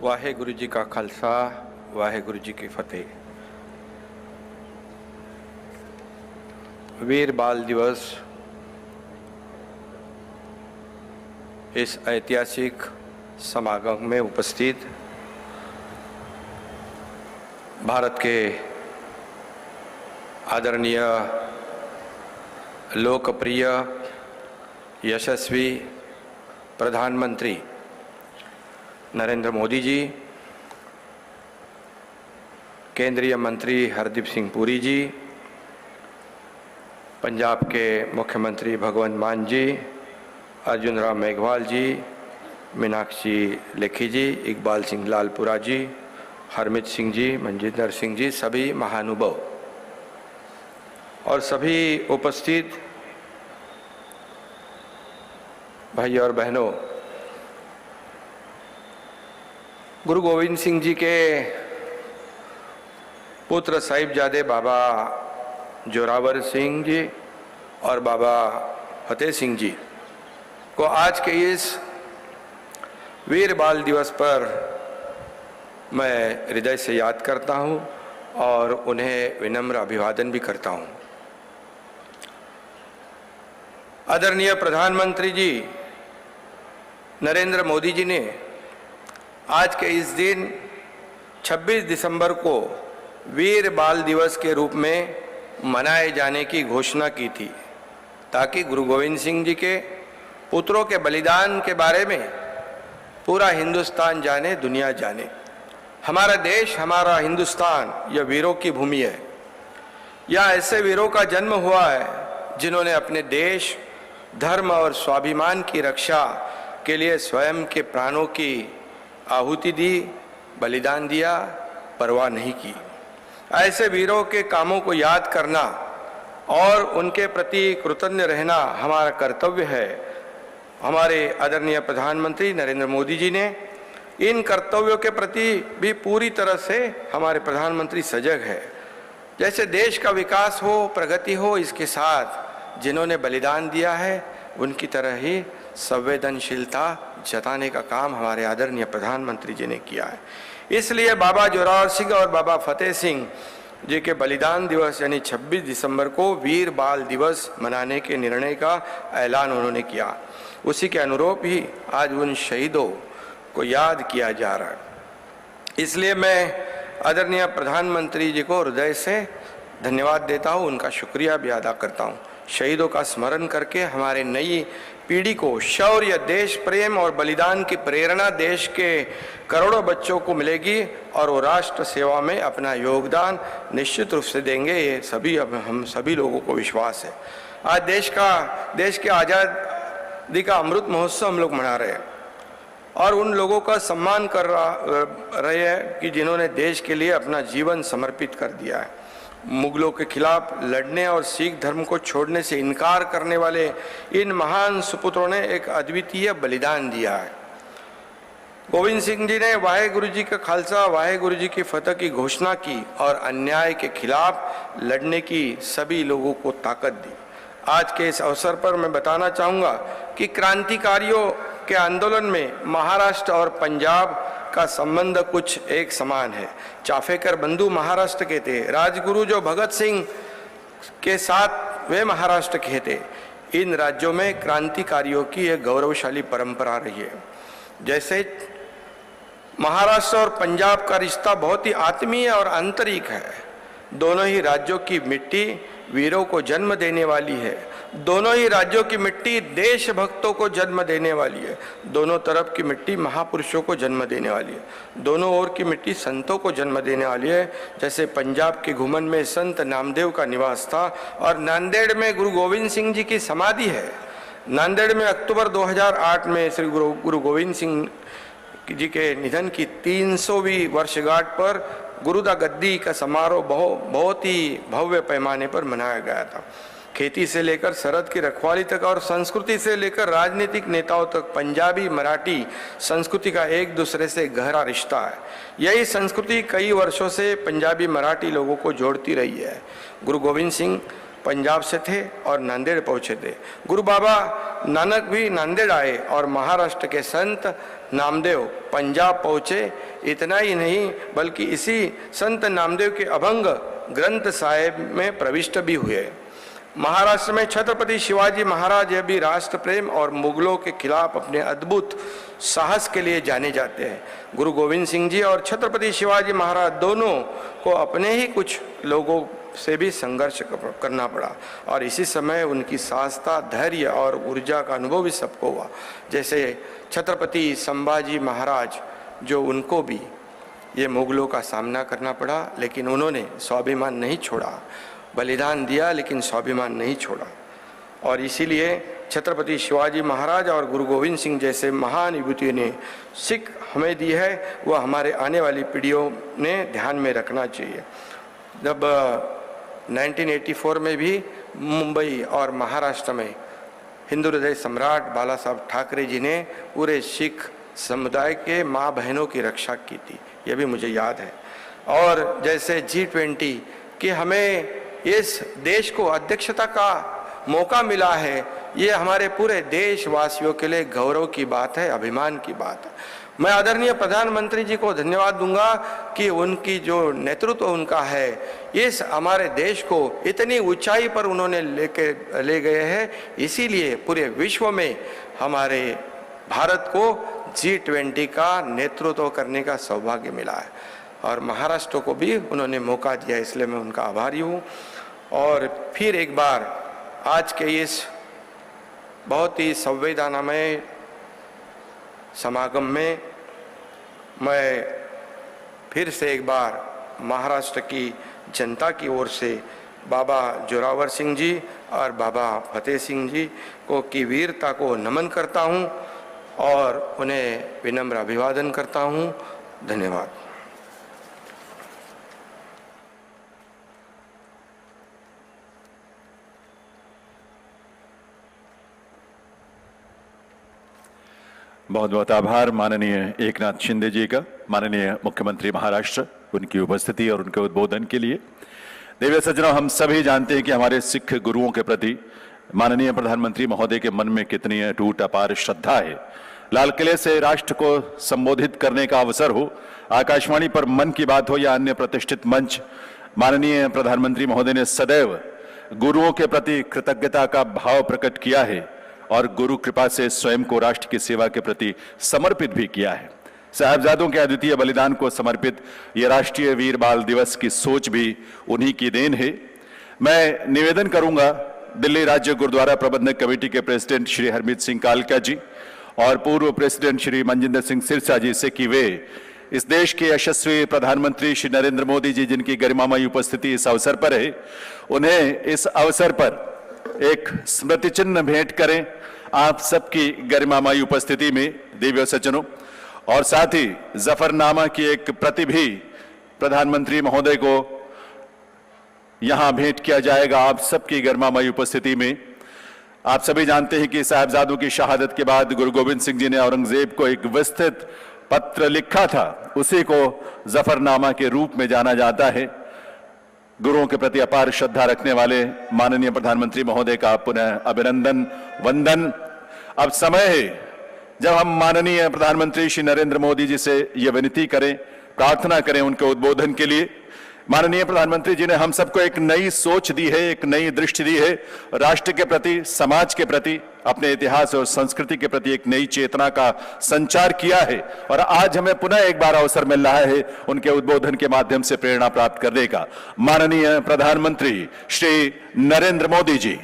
वाहेगुरु जी का खालसा, वाहेगुरु जी की फतेह। वीर बाल दिवस इस ऐतिहासिक समागम में उपस्थित भारत के आदरणीय लोकप्रिय यशस्वी प्रधानमंत्री नरेंद्र मोदी जी, केंद्रीय मंत्री हरदीप सिंह पुरी जी, पंजाब के मुख्यमंत्री भगवंत मान जी, अर्जुन राम मेघवाल जी, मीनाक्षी लेखी जी, इकबाल सिंह लालपुरा जी, हरमीत सिंह जी, मनजिंदर सिंह जी, सभी महानुभाव और सभी उपस्थित भाई और बहनों, गुरु गोविंद सिंह जी के पुत्र साहिबजादे बाबा जोरावर सिंह जी और बाबा फतेह सिंह जी को आज के इस वीर बाल दिवस पर मैं हृदय से याद करता हूं और उन्हें विनम्र अभिवादन भी करता हूं। आदरणीय प्रधानमंत्री जी नरेंद्र मोदी जी ने आज के इस दिन 26 दिसंबर को वीर बाल दिवस के रूप में मनाए जाने की घोषणा की थी, ताकि गुरु गोविंद सिंह जी के पुत्रों के बलिदान के बारे में पूरा हिंदुस्तान जाने, दुनिया जाने। हमारा देश, हमारा हिंदुस्तान यह वीरों की भूमि है। यहाँ ऐसे वीरों का जन्म हुआ है जिन्होंने अपने देश, धर्म और स्वाभिमान की रक्षा के लिए स्वयं के प्राणों की आहुति दी, बलिदान दिया, परवाह नहीं की। ऐसे वीरों के कामों को याद करना और उनके प्रति कृतज्ञ रहना हमारा कर्तव्य है। हमारे आदरणीय प्रधानमंत्री नरेंद्र मोदी जी ने इन कर्तव्यों के प्रति भी पूरी तरह से हमारे प्रधानमंत्री सजग है। जैसे देश का विकास हो, प्रगति हो, इसके साथ जिन्होंने बलिदान दिया है उनकी तरह ही संवेदनशीलता जताने का काम हमारे आदरणीय प्रधानमंत्री जी ने किया है। इसलिए बाबा जोरावर सिंह और बाबा फतेह सिंह जी के बलिदान दिवस यानी 26 दिसंबर को वीर बाल दिवस मनाने के निर्णय का ऐलान उन्होंने किया। उसी के अनुरूप ही आज उन शहीदों को याद किया जा रहा है। इसलिए मैं आदरणीय प्रधानमंत्री जी को हृदय से धन्यवाद देता हूँ, उनका शुक्रिया भी अदा करता हूँ। शहीदों का स्मरण करके हमारे नई पीढ़ी को शौर्य, देश प्रेम और बलिदान की प्रेरणा देश के करोड़ों बच्चों को मिलेगी और वो राष्ट्र सेवा में अपना योगदान निश्चित रूप से देंगे। ये सभी हम सभी लोगों को विश्वास है। आज देश के आज़ादी का अमृत महोत्सव हम लोग मना रहे हैं और उन लोगों का सम्मान कर रहे हैं कि जिन्होंने देश के लिए अपना जीवन समर्पित कर दिया है। मुगलों के खिलाफ लड़ने और सिख धर्म को छोड़ने से इनकार करने वाले इन महान सुपुत्रों ने एक अद्वितीय बलिदान दिया है। गोविंद सिंह जी ने वाहेगुरु जी का खालसा, वाहेगुरु जी की फतह की घोषणा की और अन्याय के खिलाफ लड़ने की सभी लोगों को ताकत दी। आज के इस अवसर पर मैं बताना चाहूँगा कि क्रांतिकारियों के आंदोलन में महाराष्ट्र और पंजाब का संबंध कुछ एक समान है। चाफेकर बंधु महाराष्ट्र के थे, राजगुरु जो भगत सिंह के साथ वे महाराष्ट्र के थे। इन राज्यों में क्रांतिकारियों की एक गौरवशाली परंपरा रही है। जैसे महाराष्ट्र और पंजाब का रिश्ता बहुत ही आत्मीय और आंतरिक है। दोनों ही राज्यों की मिट्टी वीरों को जन्म देने वाली है। दोनों ही राज्यों की मिट्टी देशभक्तों को जन्म देने वाली है। दोनों तरफ की मिट्टी महापुरुषों को जन्म देने वाली है। दोनों ओर की मिट्टी संतों को जन्म देने वाली है। जैसे पंजाब के घुमन में संत नामदेव का निवास था और नांदेड़ में गुरु गोविंद सिंह जी की समाधि है। नांदेड़ में अक्टूबर 2008 में श्री गुरु गोविंद सिंह जी के निधन की 300वीं वर्षगांठ पर गुरुदा गद्दी का समारोह बहुत ही भव्य पैमाने पर मनाया गया था। खेती से लेकर सरहद की रखवाली तक और संस्कृति से लेकर राजनीतिक नेताओं तक पंजाबी मराठी संस्कृति का एक दूसरे से गहरा रिश्ता है। यही संस्कृति कई वर्षों से पंजाबी मराठी लोगों को जोड़ती रही है। गुरु गोविंद सिंह पंजाब से थे और नांदेड़ पहुँचे थे। गुरु बाबा नानक भी नांदेड़ आए और महाराष्ट्र के संत नामदेव पंजाब पहुँचे। इतना ही नहीं बल्कि इसी संत नामदेव के अभंग ग्रंथ साहिब में प्रविष्ट भी हुए। महाराष्ट्र में छत्रपति शिवाजी महाराज भी राष्ट्र प्रेम और मुगलों के खिलाफ अपने अद्भुत साहस के लिए जाने जाते हैं। गुरु गोविंद सिंह जी और छत्रपति शिवाजी महाराज दोनों को अपने ही कुछ लोगों से भी संघर्ष करना पड़ा और इसी समय उनकी साहसता, धैर्य और ऊर्जा का अनुभव भी सबको हुआ। जैसे छत्रपति संभाजी महाराज, जो उनको भी ये मुगलों का सामना करना पड़ा, लेकिन उन्होंने स्वाभिमान नहीं छोड़ा, बलिदान दिया लेकिन स्वाभिमान नहीं छोड़ा। और इसीलिए छत्रपति शिवाजी महाराज और गुरु गोविंद सिंह जैसे महान विभूतियों ने सीख हमें दी है, वह हमारे आने वाली पीढ़ियों ने ध्यान में रखना चाहिए। जब 1984 में भी मुंबई और महाराष्ट्र में हिंदू हृदय सम्राट बाला साहब ठाकरे जी ने पूरे सिख समुदाय के माँ बहनों की रक्षा की थी, यह भी मुझे याद है। और जैसे G20 कि हमें इस देश को अध्यक्षता का मौका मिला है, ये हमारे पूरे देशवासियों के लिए गौरव की बात है, अभिमान की बात है। मैं आदरणीय प्रधानमंत्री जी को धन्यवाद दूंगा कि उनकी जो नेतृत्व उनका है, इस हमारे देश को इतनी ऊंचाई पर उन्होंने ले गए हैं। इसीलिए पूरे विश्व में हमारे भारत को G20 का नेतृत्व करने का सौभाग्य मिला है और महाराष्ट्र को भी उन्होंने मौका दिया, इसलिए मैं उनका आभारी हूँ। और फिर एक बार आज के इस बहुत ही संवेदनामय समागम में मैं फिर से एक बार महाराष्ट्र की जनता की ओर से बाबा जोरावर सिंह जी और बाबा फतेह सिंह जी को की वीरता को नमन करता हूँ और उन्हें विनम्र अभिवादन करता हूँ। धन्यवाद। बहुत बहुत आभार माननीय एकनाथ शिंदे जी का, माननीय मुख्यमंत्री महाराष्ट्र, उनकी उपस्थिति और उनके उद्बोधन के लिए। देवी सज्जनों, हम सभी जानते हैं कि हमारे सिख गुरुओं के प्रति माननीय प्रधानमंत्री महोदय के मन में कितनी अटूट अपार श्रद्धा है। लाल किले से राष्ट्र को संबोधित करने का अवसर हो, आकाशवाणी पर मन की बात हो या अन्य प्रतिष्ठित मंच, माननीय प्रधानमंत्री महोदय ने सदैव गुरुओं के प्रति कृतज्ञता का भाव प्रकट किया है और गुरु कृपा से स्वयं को राष्ट्र की सेवा के प्रति समर्पित भी किया है। साहिबजादों के अद्वितीय बलिदान को समर्पित ये राष्ट्रीय वीर बाल दिवस की सोच भी उन्हीं की देन है। मैं निवेदन करूंगा दिल्ली राज्य गुरुद्वारा प्रबंधक कमेटी के प्रेसिडेंट श्री हरमीत सिंह कालका जी और पूर्व प्रेसिडेंट श्री मनजिंदर सिंह सिरसा जी से कि वे इस देश के यशस्वी प्रधानमंत्री श्री नरेंद्र मोदी जी, जिनकी गरिमामयी उपस्थिति इस अवसर पर है, उन्हें इस अवसर पर एक स्मृति चिन्ह भेंट करें आप सबकी गरिमामयी उपस्थिति में देवी सज्जनों, और साथ ही जफरनामा की एक प्रति भी प्रधानमंत्री महोदय को यहां भेंट किया जाएगा आप सबकी गरिमामयी उपस्थिति में। आप सभी जानते हैं कि साहिबजादों की शहादत के बाद गुरु गोविंद सिंह जी ने औरंगजेब को एक विस्तृत पत्र लिखा था, उसी को जफरनामा के रूप में जाना जाता है। गुरुओं के प्रति अपार श्रद्धा रखने वाले माननीय प्रधानमंत्री महोदय का पुनः अभिनंदन, वंदन। अब समय है जब हम माननीय प्रधानमंत्री श्री नरेंद्र मोदी जी से यह विनती करें, प्रार्थना करें उनके उद्बोधन के लिए। माननीय प्रधानमंत्री जी ने हम सबको एक नई सोच दी है, एक नई दृष्टि दी है, राष्ट्र के प्रति, समाज के प्रति, अपने इतिहास और संस्कृति के प्रति एक नई चेतना का संचार किया है और आज हमें पुनः एक बार अवसर मिल रहा है उनके उद्बोधन के माध्यम से प्रेरणा प्राप्त करने का। माननीय प्रधानमंत्री श्री नरेंद्र मोदी जी।